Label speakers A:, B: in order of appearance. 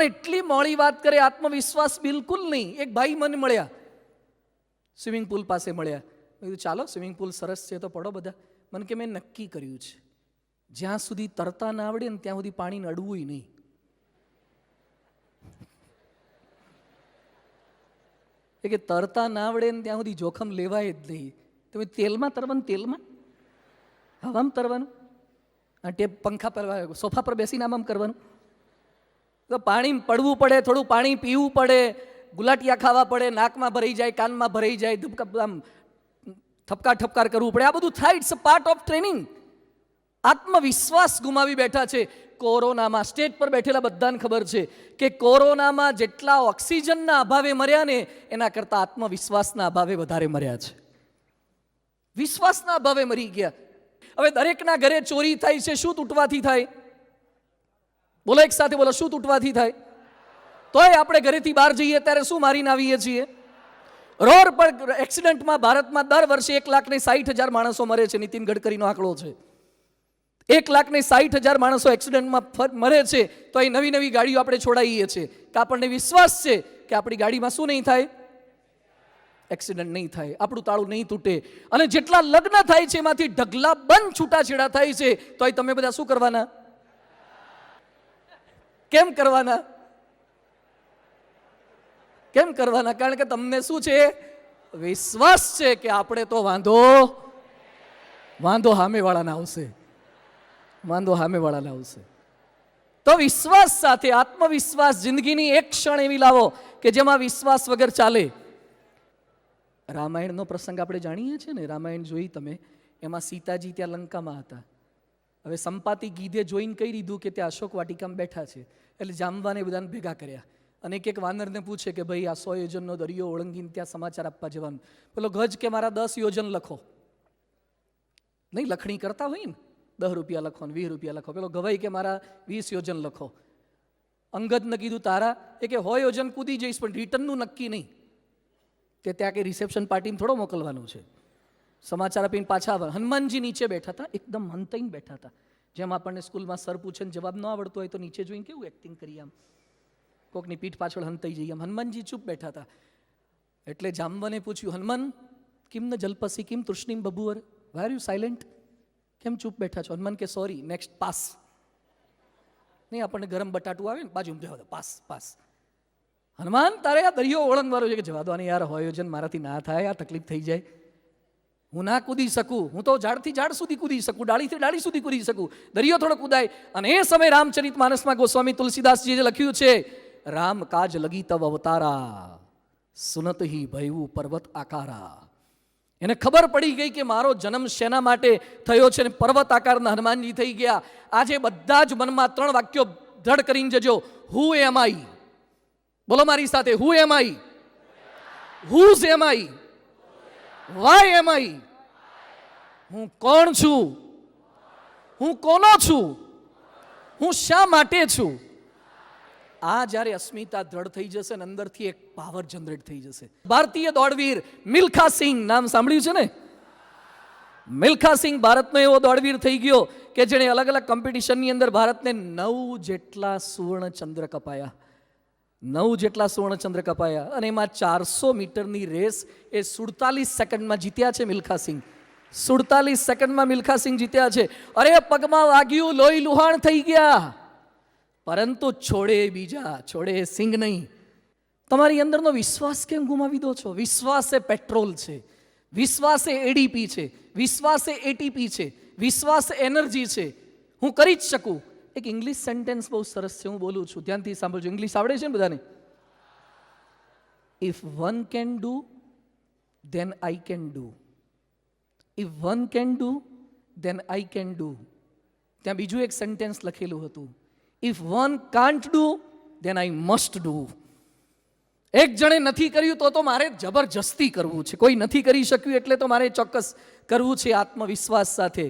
A: પણ એટલી મોડી વાત કરે, આત્મવિશ્વાસ બિલકુલ નહીં. એક ભાઈ મને મળ્યા, સ્વિમિંગ પુલ પાસે મળ્યા. મેં કીધું ચાલો સ્વિમિંગ પુલ સરસ છે તો પડો બધા. મને કે મેં નક્કી કર્યું છે જ્યાં સુધી તરતા ના આવડે ને ત્યાં સુધી પાણીને અડવું નહીં. એ કે તરતા ના આવડે ને ત્યાં સુધી જોખમ લેવાય જ નહીં. તમે તેલમાં તરવાનું, તેલમાં હવામાં તરવાનું, આ ટેપ પંખા પર સોફા પર બેસીને આમ કરવાનું. તો પાણી પડવું પડે, થોડું પાણી પીવું પડે, ગુલાટિયા ખાવા પડે, નાકમાં ભરાઈ જાય, કાનમાં ભરાઈ જાય, આમ થપકાર ઠપકાર કરવું પડે. આ બધું થાય. It's a part of training. આત્મવિશ્વાસ ગુમાવી બેઠા છે. કોરોનામાં સ્ટેજ પર બેઠેલા બધાને ખબર છે કે કોરોનામાં જેટલા ઓક્સિજનના અભાવે મર્યા ને એના કરતાં આત્મવિશ્વાસના અભાવે વધારે મર્યા છે. વિશ્વાસના અભાવે મરી ગયા. હવે દરેકના ઘરે ચોરી થાય છે. શું તૂટવાથી થાય? બોલો એક સાથે બોલો, શું તૂટવાથી થાય? તોય આપણે ઘરેથી બહાર જઈએ ત્યારે શું મારીને આવીએ છીએ? રોડ પર એક્સિડન્ટમાં ભારતમાં દર વર્ષે 1,60,000 માણસો મરે છે. નીતિન ગડકરીનો આંકડો છે. 1,60,000 માણસો એક્સિડન્ટમાં મરે છે. તો એ નવી નવી ગાડીઓ આપણે છોડાવીએ છીએ કે આપણને વિશ્વાસ છે કે આપણી ગાડીમાં શું નહીં થાય? એક્સિડન્ટ નહીં થાય, આપણું તાળું નહીં તૂટે. અને જેટલા લગ્ન થાય છે એમાંથી ઢગલા બંધ છૂટાછેડા થાય છે. તો તમે બધા શું કરવાના? કેમ કરવાના? કેમ કરવાના? કારણ કે તમને શું છે? વિશ્વાસ છે કે આપણે તો વાંધો સામેવાળાને આવશે. વાંધો સામેવાળાને આવશે. તો વિશ્વાસ સાથે આત્મવિશ્વાસ, જિંદગીની એક ક્ષણ એવી લાવો કે જેમાં વિશ્વાસ વગર ચાલે. રામાયણનો પ્રસંગ આપણે જાણીએ છીએ ને. રામાયણ જોઈ તમે, એમાં સીતાજી ત્યાં લંકામાં હતા. હવે સંપાતિ ગીધે જોઈને કહી દીધું કે ત્યાં અશોક વાટિકામાં બેઠા છે. એટલે જામવાને બધાને ભેગા કર્યા અને એક વાનરને પૂછે કે ભાઈ આ 100 યોજનનો દરિયો ઓળંગીને ત્યાં સમાચાર આપવા જવાનું. પેલો ગજ કે મારા 10 યોજન લખો. નહીં લખણી કરતા હોય ને, 10 રૂપિયા લખો ને 20 રૂપિયા લખો. પેલો ગવાઈ કે મારા 20 યોજન લખો. અંગદને કીધું તારા? એ કે 100 યોજન કૂદી જઈશ પણ રિટર્નનું નક્કી નહીં. કે ત્યાં કંઈ રિસેપ્શન પાર્ટીમાં થોડો મોકલવાનું છે. સમાચાર આપીને પાછા આવે. હનુમાનજી નીચે બેઠા હતા, એકદમ હંતાઈને બેઠા હતા. જેમ આપણને સ્કૂલમાં સર પૂછે ને જવાબ ન આવડતો હોય તો નીચે જોઈને કેવું એક્ટિંગ કરી, આમ કોકની પીઠ પાછળ હંતાઈ જઈએ. હનુમાનજી ચૂપ બેઠા હતા. એટલે જામવાને પૂછ્યું, હનુમાન કિમને જલપસી કિમ તૃષ્ણિમ બભુવર, વાય આર યુ સાયલેન્ટ? કેમ ચૂપ બેઠા છો? હનુમાન કે સોરી, નેક્સ્ટ પાસ. નહીં આપણને ગરમ બટાટું આવે ને બાજુ જવા દો, પાસ પાસ. હનુમાન તારે આ દરિયો ઓળંગવાનો છે. કે જવા દો ને યાર, હોય યોજન મારાથી ના થાય, આ તકલીફ થઈ જાય. હું ના કૂદી શકું, હું તો ઝાડથી ઝાડ સુધી કૂદી શકું, ડાળીથી ડાળી સુધી કૂદી શકું, દરિયો થોડો કૂદાય. અને એ સમયે રામચરિત માનસમાં ગોસ્વામી તુલસીદાસજીએ લખ્યું છે, રામ કાજ લગી તવ અવતારા, સુનત હી ભયવું પર્વત આકારા. એને ખબર પડી ગઈ કે મારો જન્મ શેના માટે થયો છે, ને પર્વત આકારના હનુમાનજી થઈ ગયા. આજે બધા જ મનમાં 3 વાક્યો દ્રઢ કરીને જજો. હુ એમ આઈ? બોલો મારી સાથે, હુ એમ આઈ? હુઝ એમ આઈ? વાય એમ આઈ? હું કોણ છું? હું કોનો છું? હું શા માટે છું? આ જ્યારે અસ્મિતા દ્રઢ થઈ જશે ને અંદરથી એક પાવર જનરેટ થઈ જશે. ભારતીય દોડવીર મિલ્ખા સિંહ, નામ સાંભળ્યું છે ને? મિલ્ખા સિંહ ભારતનો એવો દોડવીર થઈ ગયો કે જેણે અલગ અલગ કોમ્પિટિશનની અંદર ભારતને 9 જેટલા સુવર્ણ ચંદ્રક અપાયા. 9 જેટલા સુવર્ણ ચંદ્રક અપાયા. અને એમાં 400 મીટરની રેસ એ 47 સેકન્ડમાં જીત્યા છે મિલ્ખા સિંહ. 47 સેકન્ડમાં મિલ્ખા સિંહ જીત્યા છે. અરે પગમાં વાગ્યું, લોહી લુહાણ થઈ ગયા, પરંતુ છોડે બીજા, છોડે સિંહ નહીં. તમારી અંદરનો વિશ્વાસ કેમ ગુમાવી દો છો? વિશ્વાસ એ પેટ્રોલ છે, વિશ્વાસ એ એડીપી છે, વિશ્વાસ એ એટીપી છે, વિશ્વાસ એનર્જી છે. હું કરી જ શકું. એક ઇંગ્લિશ સેન્ટેન્સ બહુ સરસ છે, હું બોલું છું, ધ્યાનથી સાંભળજો. ઇંગ્લિશ આવડે છે ને બધાને? If one can do than I can do. If one can do than I can do. ત્યાં બીજું એક સેન્ટેન્સ લખેલું હતું, if one can't do than I must do. એક જણે નથી કર્યું તો મારે જબરજસ્તી કરવું છે. કોઈ નથી કરી શક્યું એટલે તો મારે ચોક્કસ કરવું છે આત્મવિશ્વાસ સાથે.